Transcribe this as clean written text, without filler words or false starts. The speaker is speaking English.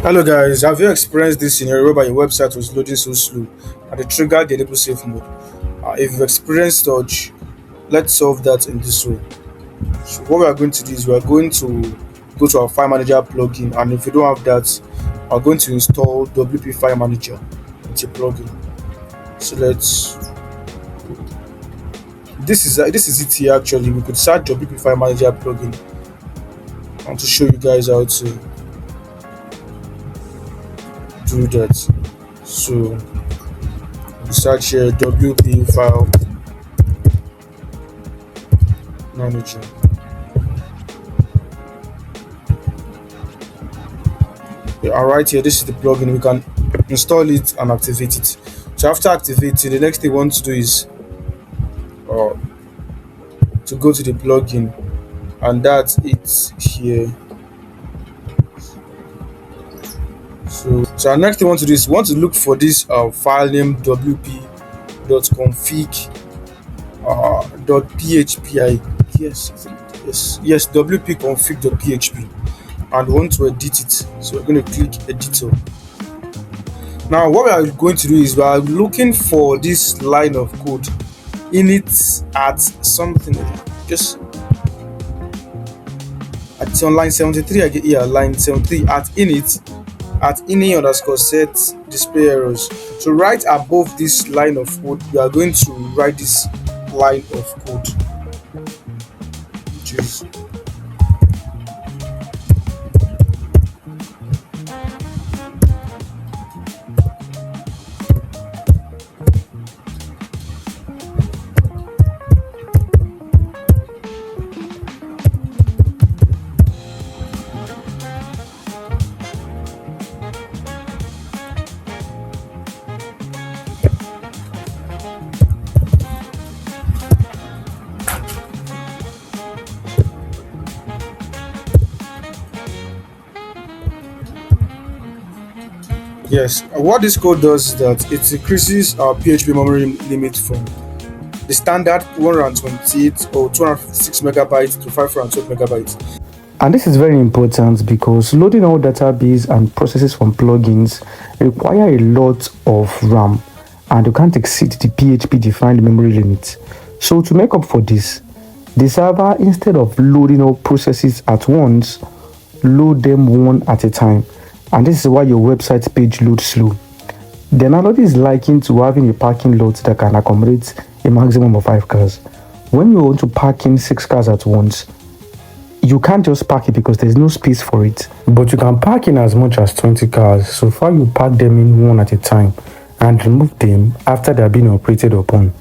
Hello guys, have you experienced this scenario whereby your website was loading so slow and it triggered the enable safe mode? If you've experienced such, let's solve that in this way. So what we are going to do is we are going to go to our file manager plugin, and if you don't have that, we are going to install WP File Manager. It's a plugin. So let's this is it here actually. We could search WP File Manager plugin. I want to show you guys how to do that. So search here WP File Manager. Yeah, right here, this is the plugin. We can install it and activate it. So after activating, the next thing we want to do is uh, to go to the plugin, and that's it here. So our next thing we want to do is we want to look for this file name wp.config .php. Yes, wp-config.php, and we want to edit it. So we're going to click editor. Now what we are going to do is we are looking for this line of code in it at something, just at on line 73. I get here line 73 at init at ini underscore set display errors. So right above this line of code, we are going to write this line of code, which is yes. What this code does is that it increases our PHP memory limit from the standard 128 or 256 megabytes to 512 megabytes. And this is very important because loading all database and processes from plugins require a lot of RAM, and you can't exceed the PHP defined memory limit. So to make up for this, the server, instead of loading all processes at once, load them one at a time. And this is why your website page loads slow. The analogy is likened to having a parking lot that can accommodate a maximum of 5 cars. When you want to park in 6 cars at once, you can't just park it because there's no space for it. But you can park in as much as 20 cars, so far you park them in one at a time and remove them after they are being operated upon.